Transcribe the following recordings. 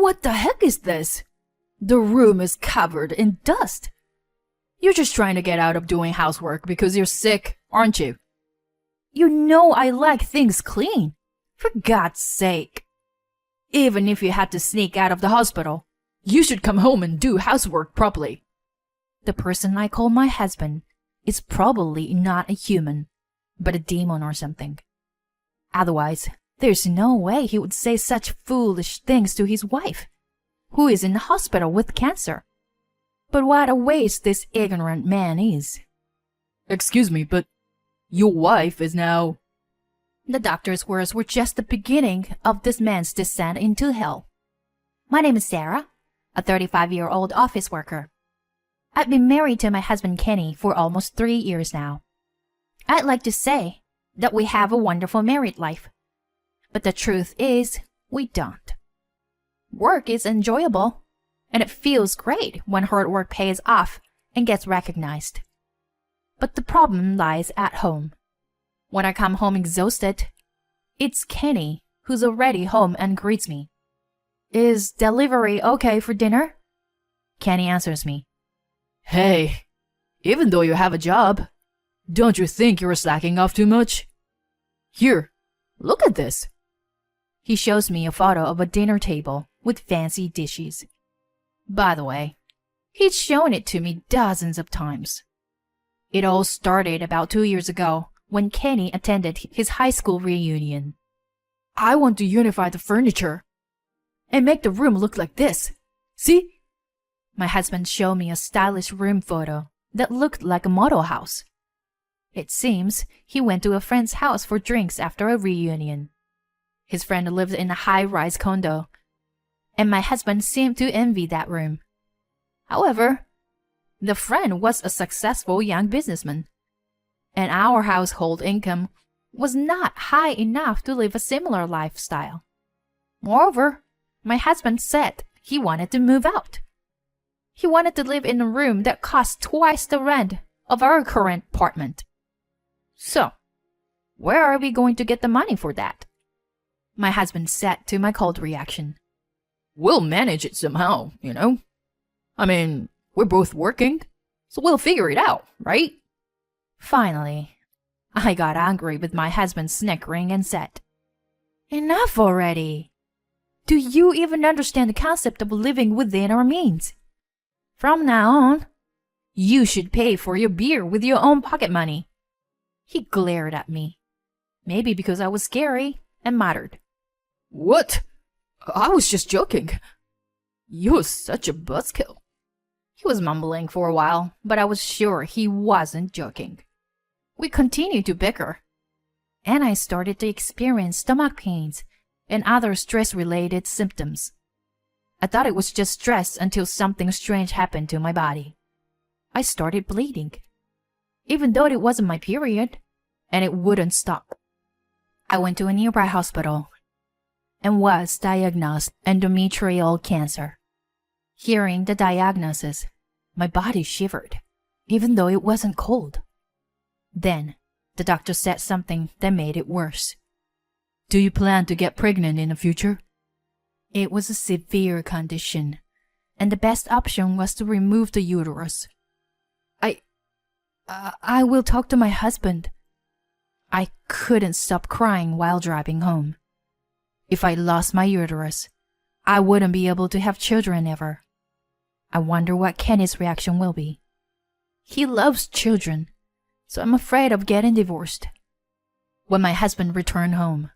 What the heck is this? The room is covered in dust. You're just trying to get out of doing housework because you're sick, aren't you? You know I like things clean. For God's sake. Even if you had to sneak out of the hospital, you should come home and do housework properly. The person I call my husband is probably not a human, but a demon or something. Otherwise, there's no way he would say such foolish things to his wife, who is in the hospital with cancer. But what a waste this ignorant man is. Excuse me, but your wife is now... The doctor's words were just the beginning of this man's descent into hell. My name is Sarah, a 35-year-old office worker. I've been married to my husband Kenny for almost 3 years now. I'd like to say that we have a wonderful married life, but the truth is we don't. Work is enjoyable, and it feels great when hard work pays off and gets recognized. But the problem lies at home. When I come home exhausted, it's Kenny who's already home and greets me. Is delivery okay for dinner? Kenny answers me. Hey, even though you have a job, don't you think you're slacking off too much? Here, look at this. He shows me a photo of a dinner table with fancy dishes. By the way, he's shown it to me dozens of times. It all started about 2 years ago when Kenny attended his high school reunion. I want to unify the furniture and make the room look like this. See? My husband showed me a stylish room photo that looked like a model house. It seems he went to a friend's house for drinks after a reunion. His friend lived in a high-rise condo, and my husband seemed to envy that room. However, the friend was a successful young businessman, and our household income was not high enough to live a similar lifestyle. Moreover, my husband said he wanted to move out. He wanted to live in a room that cost twice the rent of our current apartment. So, where are we going to get the money for that? My husband said to my cold reaction. We'll manage it somehow, you know. I mean, we're both working, so we'll figure it out, right? Finally, I got angry with my husband snickering and said, Enough already! Do you even understand the concept of living within our means? From now on, you should pay for your beer with your own pocket money. He glared at me, maybe because I was scary, and muttered, What? I was just joking. You're such a buzzkill. He was mumbling for a while, but I was sure he wasn't joking. We continued to bicker, and I started to experience stomach pains and other stress-related symptoms. I thought it was just stress until something strange happened to my body. I started bleeding, even though it wasn't my period, and it wouldn't stop. I went to a nearby hospital and was diagnosed endometrial cancer. Hearing the diagnosis, my body shivered, even though it wasn't cold. Then, the doctor said something that made it worse. Do you plan to get pregnant in the future? It was a severe condition, and the best option was to remove the uterus. I will talk to my husband. I couldn't stop crying while driving home. If I lost my uterus, I wouldn't be able to have children ever. I wonder what Kenny's reaction will be. He loves children, so I'm afraid of getting divorced. When my husband returned home,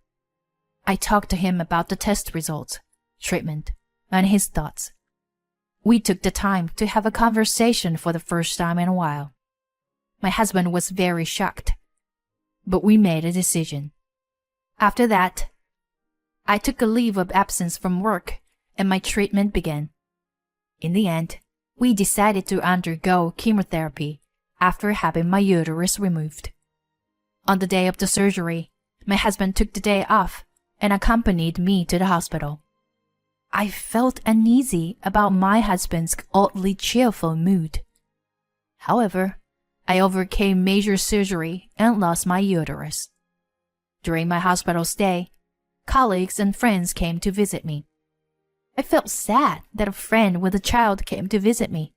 I talked to him about the test results, treatment, and his thoughts. We took the time to have a conversation for the first time in a while. My husband was very shocked, but we made a decision. After that, I took a leave of absence from work and my treatment began. In the end, we decided to undergo chemotherapy after having my uterus removed. On the day of the surgery, my husband took the day off and accompanied me to the hospital. I felt uneasy about my husband's oddly cheerful mood. However, I overcame major surgery and lost my uterus. During my hospital stay, colleagues and friends came to visit me. I felt sad that a friend with a child came to visit me.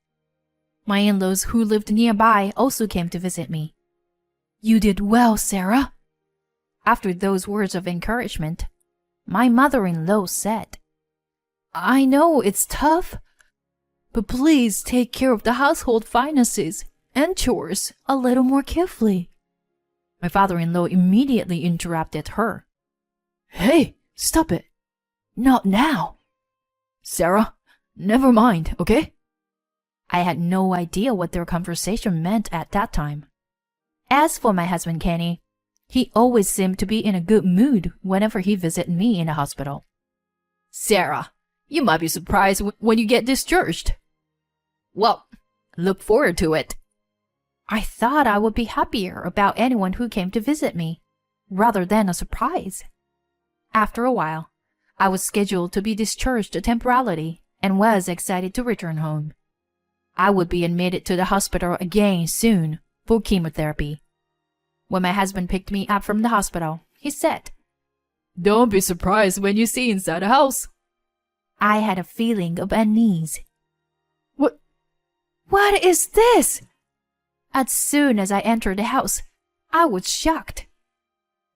My in-laws who lived nearby also came to visit me. You did well, Sarah. After those words of encouragement, my mother-in-law said, I know it's tough, but please take care of the household finances and chores a little more carefully. My father-in-law immediately interrupted her. Hey, stop it. Not now. Sarah, never mind, okay? I had no idea what their conversation meant at that time. As for my husband Kenny, he always seemed to be in a good mood whenever he visited me in the hospital. Sarah, you might be surprised when you get discharged. Well, look forward to it. I thought I would be happier about anyone who came to visit me, rather than a surprise. After a while, I was scheduled to be discharged temporarily and was excited to return home. I would be admitted to the hospital again soon for chemotherapy. When my husband picked me up from the hospital, he said, Don't be surprised when you see inside the house. I had a feeling of unease. What is this? As soon as I entered the house, I was shocked.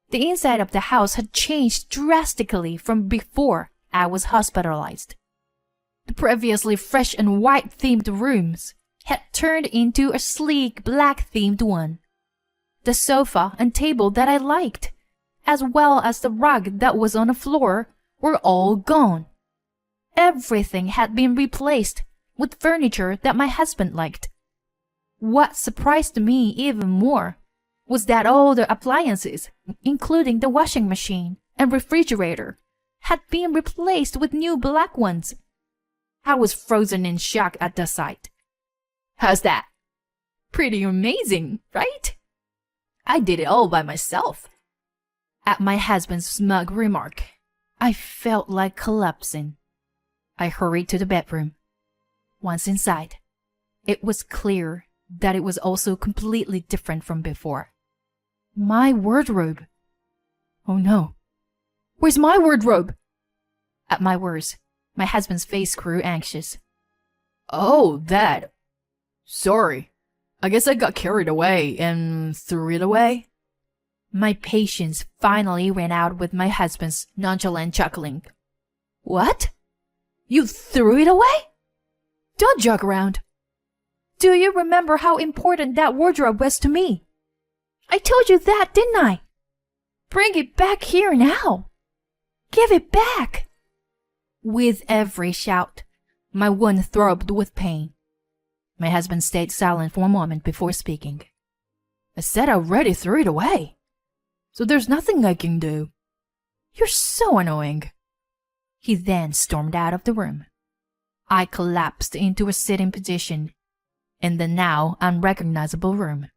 The inside of the house had changed drastically from before I was hospitalized. The previously fresh and white-themed rooms had turned into a sleek black-themed one. The sofa and table that I liked, as well as the rug that was on the floor, were all gone. Everything had been replaced with furniture that my husband liked. What surprised me even more was that all the appliances, including the washing machine and refrigerator, had been replaced with new black ones. I was frozen in shock at the sight. How's that? Pretty amazing, right? I did it all by myself. At my husband's smug remark, I felt like collapsing. I hurried to the bedroom. Once inside, it was clear that it was also completely different from before. My wardrobe. Oh no. Where's my wardrobe? At my words, my husband's face grew anxious. Oh, that. Sorry. I guess I got carried away and threw it away. My patience finally ran out with my husband's nonchalant chuckling. What? You threw it away? Don't joke around. Do you remember how important that wardrobe was to me? I told you that, didn't I? Bring it back here now. Give it back. With every shout, my wound throbbed with pain. My husband stayed silent for a moment before speaking. I said I already threw it away, so there's nothing I can do. You're so annoying. He then stormed out of the room. I collapsed into a sitting position in the now unrecognizable room.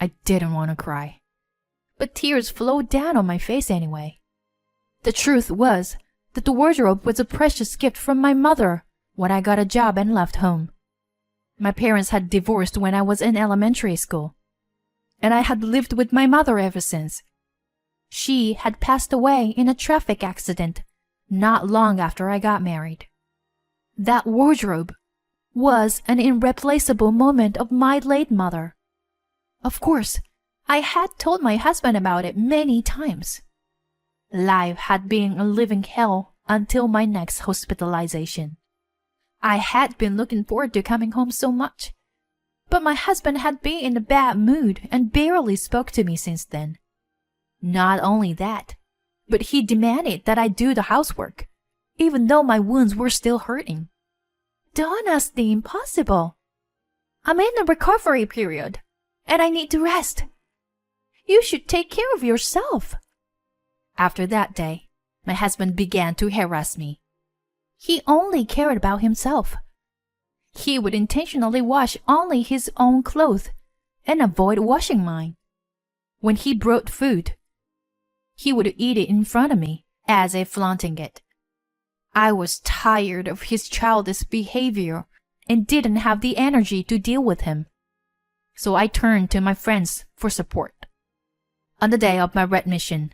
I didn't want to cry, but tears flowed down on my face anyway. The truth was that the wardrobe was a precious gift from my mother when I got a job and left home. My parents had divorced when I was in elementary school, and I had lived with my mother ever since. She had passed away in a traffic accident not long after I got married. That wardrobe was an irreplaceable moment of my late mother. Of course, I had told my husband about it many times. Life had been a living hell until my next hospitalization. I had been looking forward to coming home so much, but my husband had been in a bad mood and barely spoke to me since then. Not only that, but he demanded that I do the housework, even though my wounds were still hurting. Don't ask the impossible. I'm in a recovery period, and I need to rest. You should take care of yourself. After that day, my husband began to harass me. He only cared about himself. He would intentionally wash only his own clothes and avoid washing mine. When he brought food, he would eat it in front of me, as if flaunting it. I was tired of his childish behavior and didn't have the energy to deal with him. So I turned to my friends for support. On the day of my readmission,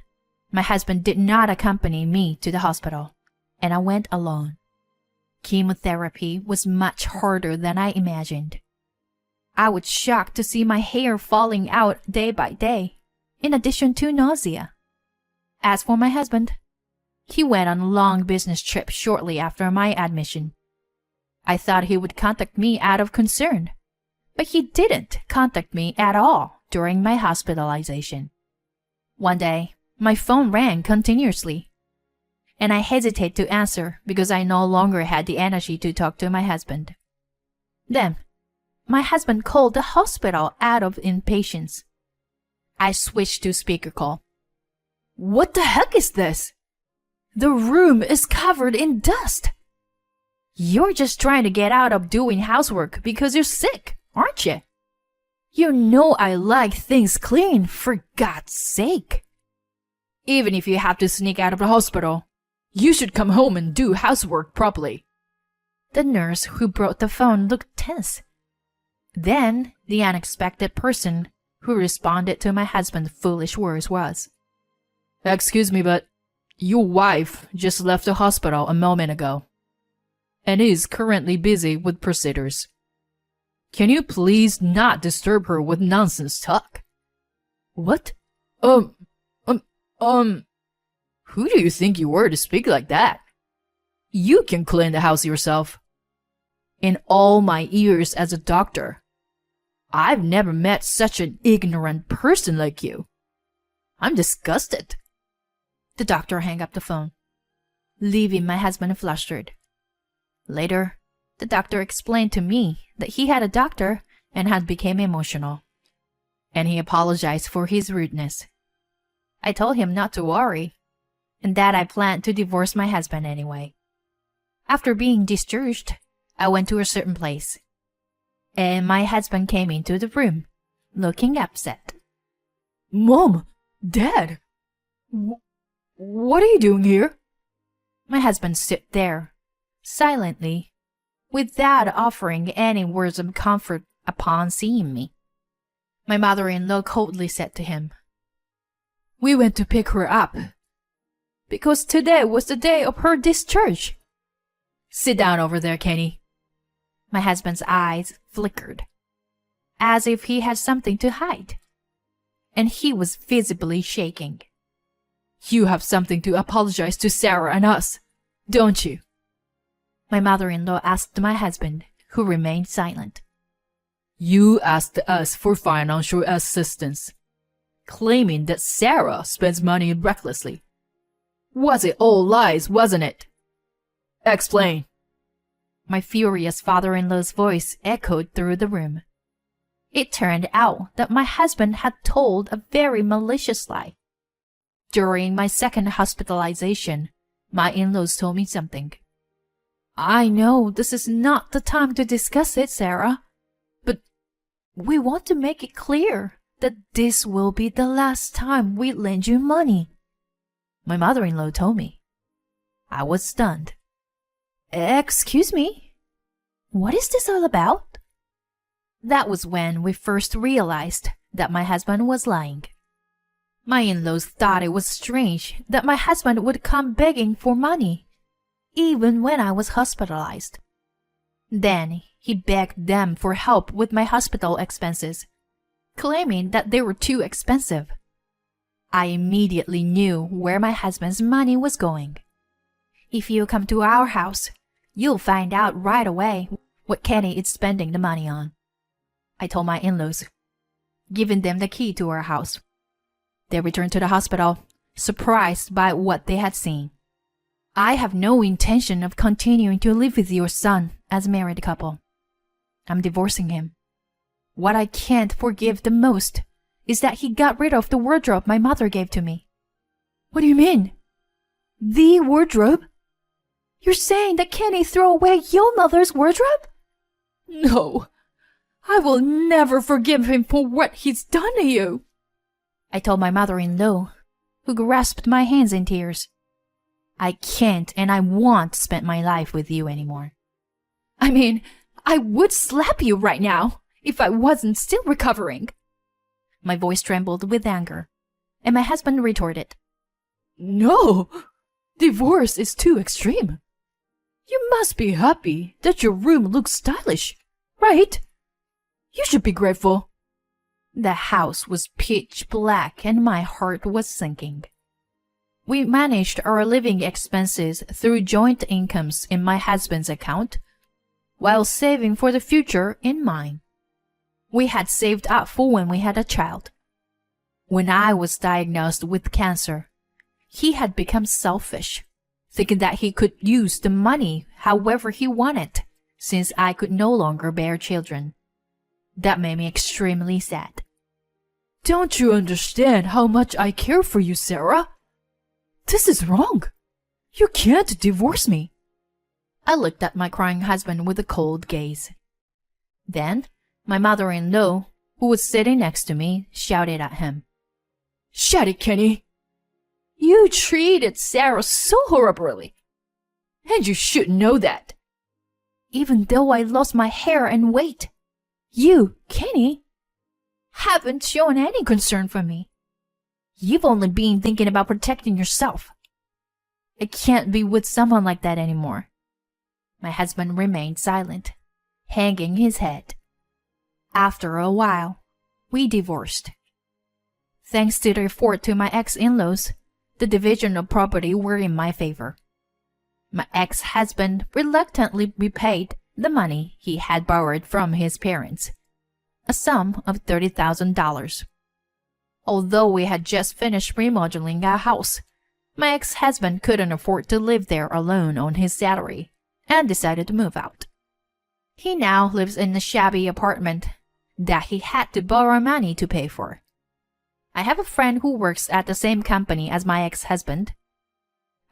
my husband did not accompany me to the hospital, and I went alone. Chemotherapy was much harder than I imagined. I was shocked to see my hair falling out day by day, in addition to nausea. As for my husband, he went on a long business trip shortly after my admission. I thought he would contact me out of concern, but he didn't contact me at all during my hospitalization. One day, my phone rang continuously, and I hesitated to answer because I no longer had the energy to talk to my husband. Then, my husband called the hospital out of impatience. I switched to speaker call. "What the heck is this? The room is covered in dust. You're just trying to get out of doing housework because you're sick, aren't you? You know I like things clean, for God's sake. Even if you have to sneak out of the hospital, you should come home and do housework properly." The nurse who brought the phone looked tense. Then, the unexpected person who responded to my husband's foolish words was, "Excuse me, but your wife just left the hospital a moment ago and is currently busy with procedures. Can you please not disturb her with nonsense talk?" "What? Who do you think you were to speak like that? You can clean the house yourself. In all my years as a doctor, I've never met such an ignorant person like you. I'm disgusted." The doctor hung up the phone, leaving my husband flustered. Later, the doctor explained to me that he had a doctor and had become emotional, and he apologized for his rudeness. I told him not to worry, and that I planned to divorce my husband anyway. After being discharged, I went to a certain place, and my husband came into the room, looking upset. "Mom, Dad, what are you doing here?" My husband stood there, silently, without offering any words of comfort upon seeing me. My mother-in-law coldly said to him, "We went to pick her up, because today was the day of her discharge. Sit down over there, Kenny." My husband's eyes flickered, as if he had something to hide, and he was visibly shaking. "You have something to apologize to Sarah and us, don't you?" My mother-in-law asked my husband, who remained silent. "You asked us for financial assistance, claiming that Sarah spends money recklessly. Was it all lies, wasn't it? Explain." My furious father-in-law's voice echoed through the room. It turned out that my husband had told a very malicious lie. During my second hospitalization, my in-laws told me something. "I know this is not the time to discuss it, Sarah, but we want to make it clear that this will be the last time we lend you money," my mother-in-law told me. I was stunned. "Excuse me? What is this all about?" That was when we first realized that my husband was lying. My in-laws thought it was strange that my husband would come begging for money, even when I was hospitalized. Then he begged them for help with my hospital expenses, claiming that they were too expensive. I immediately knew where my husband's money was going. "If you come to our house, you'll find out right away what Kenny is spending the money on," I told my in-laws, giving them the key to our house. They returned to the hospital, surprised by what they had seen. "I have no intention of continuing to live with your son as a married couple. I'm divorcing him. What I can't forgive the most is that he got rid of the wardrobe my mother gave to me." "What do you mean? The wardrobe? You're saying that Kenny threw away your mother's wardrobe?" "No, I will never forgive him for what he's done to you," I told my mother-in-law, who grasped my hands in tears. "I can't and I won't spend my life with you anymore. I mean, I would slap you right now if I wasn't still recovering." My voice trembled with anger, and my husband retorted, "No, divorce is too extreme. You must be happy that your room looks stylish, right? You should be grateful. The house was pitch black and my heart was sinking. We managed our living expenses through joint incomes in my husband's account, while saving for the future in mine. We had saved up for when we had a child. When I was diagnosed with cancer, he had become selfish, thinking that he could use the money however he wanted, since I could no longer bear children. That made me extremely sad. Don't you understand how much I care for you, Sarah? This is wrong. You can't divorce me. I looked at my crying husband with a cold gaze. Then, my mother-in-law, who was sitting next to me, shouted at him. Shut it, Kenny. You treated Sarah so horribly. And you should know that. Even though I lost my hair and weight, you, Kenny, haven't shown any concern for me. You've only been thinking about protecting yourself. I can't be with someone like that anymore. My husband remained silent, hanging his head. After a while, we divorced. Thanks to the effort to my ex-in-laws, the division of property were in my favor. My ex-husband reluctantly repaid the money he had borrowed from his parents, a sum of $30,000. Although we had just finished remodeling our house, my ex-husband couldn't afford to live there alone on his salary and decided to move out. He now lives in a shabby apartment that he had to borrow money to pay for. I have a friend who works at the same company as my ex-husband.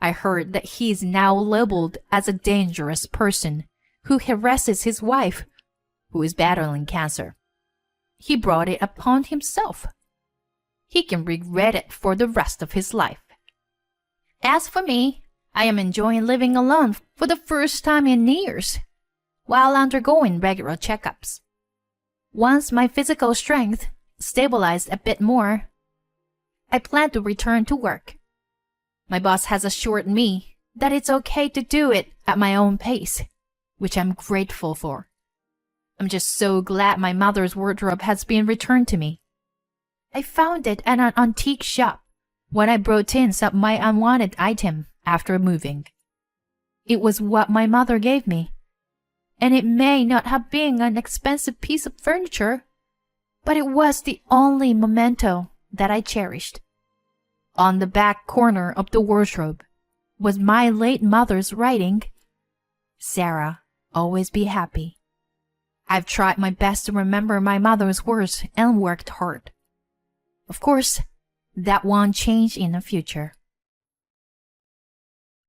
I heard that he is now labeled as a dangerous person who harasses his wife, who is battling cancer. He brought it upon himself. He can regret it for the rest of his life. As for me, I am enjoying living alone for the first time in years, while undergoing regular checkups. Once my physical strength stabilized a bit more, I plan to return to work. My boss has assured me that it's okay to do it at my own pace, which I'm grateful for. I'm just so glad my mother's wardrobe has been returned to me. I found it at an antique shop when I brought in some of my unwanted item after moving. It was what my mother gave me, and it may not have been an expensive piece of furniture, but it was the only memento that I cherished. On the back corner of the wardrobe was my late mother's writing, "Sarah, always be happy." I've tried my best to remember my mother's words and worked hard. Of course, that won't change in the future.